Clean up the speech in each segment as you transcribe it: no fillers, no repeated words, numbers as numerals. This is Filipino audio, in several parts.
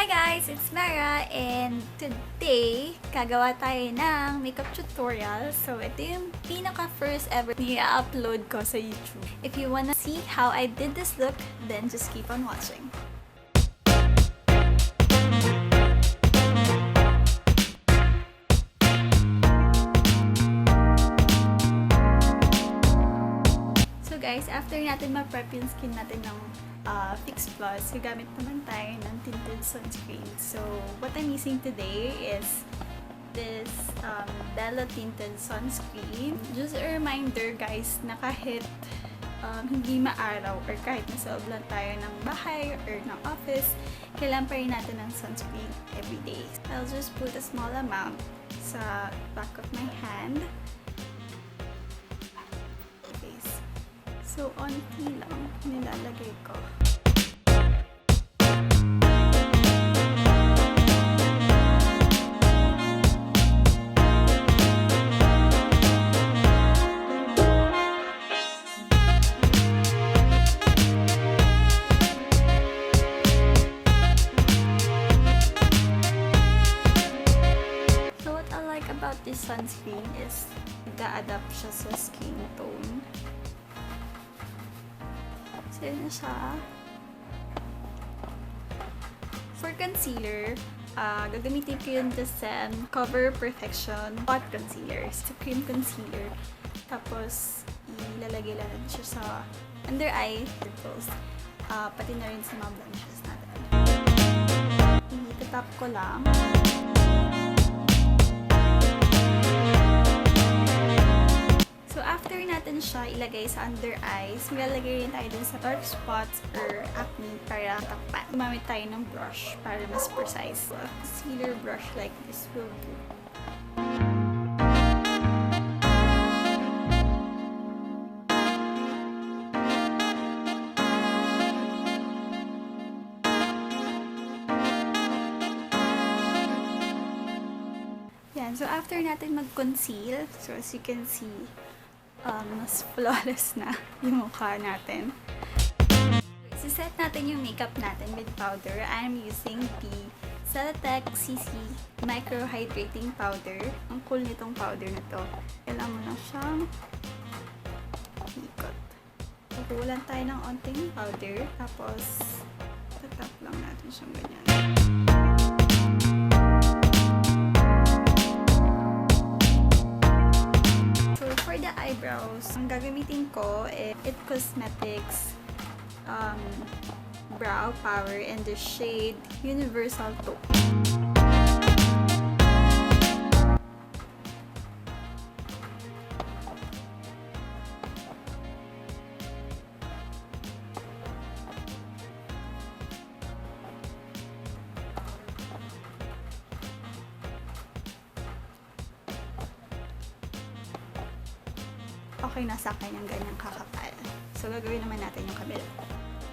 guys! It's Mara and today, gagawa tayo ng makeup tutorial. So, ito yung pinaka-first ever i-upload ko sa YouTube. If you wanna see how I did this look, then just keep on watching. So guys, after natin ma-prep yung skin natin ng Fix Plus, gagamit naman tayo ng tinted sunscreen. So, what I'm using today is this Belo tinted sunscreen. Just a reminder guys, na kahit hindi maaraw or kahit nasa loob lang tayo ng bahay or ng office, kailangan pa rin natin ng sunscreen everyday. I'll just put a small amount sa back of my hand. So, onti lang nilalagay ko. So, what I like about this sunscreen is nag-a-adapt siya sa skin tone. So, yun na siya. For concealer, gagamitin ko yung theSAEM Cover Perfection Hot Concealer. It's a cream concealer. Tapos, ilalagay lang siya sa under eye circles. Pati na rin sa mga blemishes natin. I-tap ko lang. So, after natin siya ilagay sa under eyes, ilalagay rin tayo dun sa dark spots or acne para takpan. Gumamit tayo ng brush para mas precise. A concealer brush like this will do. Yan. So, after natin mag-conceal, so as you can see, mas flawless na yung mukha natin. Siset natin yung makeup natin with powder. I'm using the Celeteque CC Micro-Hyrdating powder. Ang cool nitong powder na to. Kailangan mo na siyang ikot. Kukulan tayo ng onting powder. Tapos, tatap lang natin siyang ganyan. For the eyebrows, ang gagamitin ko is It Cosmetics Brow Power in the shade Universal Taupe. Okay na sa akin yung ganyang kakapal. So, gagawin naman natin yung kabila.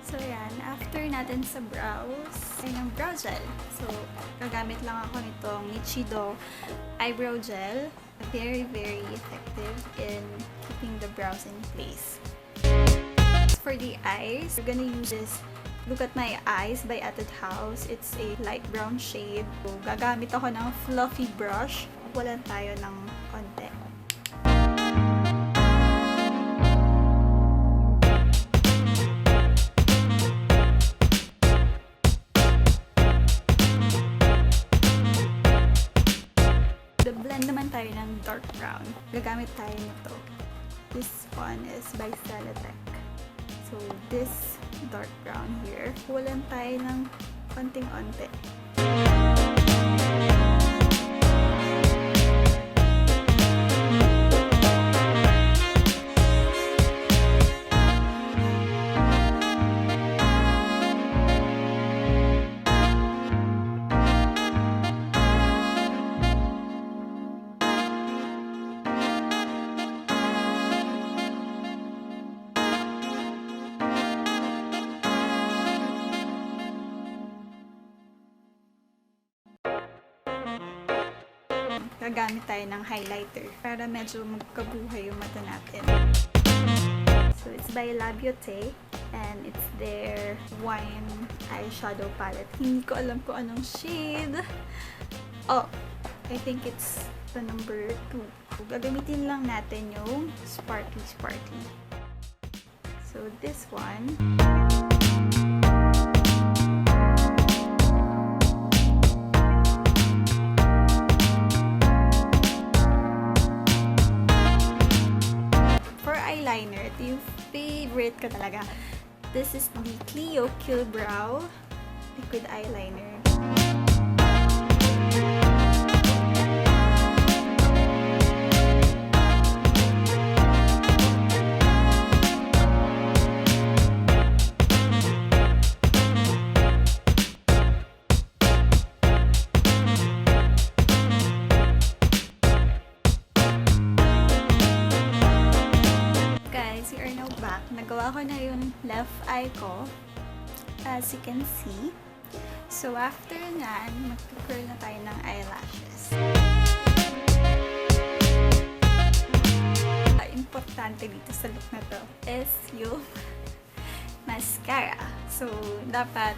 So, yan. After natin sa brows, ay yung brow gel. So, gagamit lang ako nitong Nichido eyebrow gel. Very, very effective in keeping the brows in place. For the eyes, we're gonna use this Look at My Eyes by Etude House. It's a light brown shade. So, gagamit ako ng fluffy brush. Walan tayo ng konti. Blend naman tayo ng dark brown. Gagamit tayo nito. This one is by Celeteque. So, this dark brown here. Kulan tayo ng konting-onti. Gagamit tayo ng highlighter para medyo magkabuhay yung mata natin. So, it's by Labiotte. And it's their wine eyeshadow palette. Hindi ko alam kung anong shade. Oh, I think it's the number 2. Gagamitin lang natin yung sparkly. So this one. For eyeliner, ito yung favorite ko talaga. This is the Clio Kill Brow Liquid Eyeliner. Nagawa ko na yung left eye ko, as you can see. So, after nyan, mag-curl na tayo ng eyelashes. Importante dito sa look na to is yung mascara. So, dapat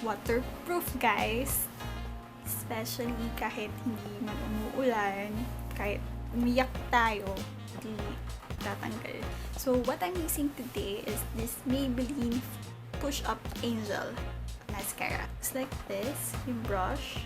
waterproof, guys. Especially kahit hindi man umuulan, kahit umiyak tayo, hindi tatanggal. So, what I'm using today is this Maybelline Push Up Angel mascara. It's like this, yung brush.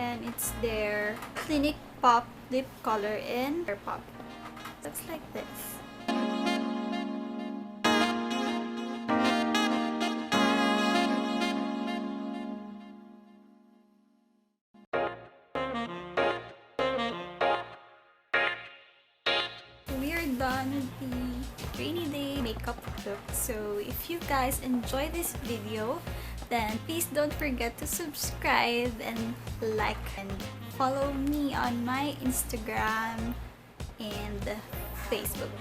And it's their Clinique Pop Lip Color in Hair Pop. Looks like this. We are done with the rainy day makeup look. So if you guys enjoy this video, then please don't forget to subscribe and like and follow me on my Instagram and Facebook.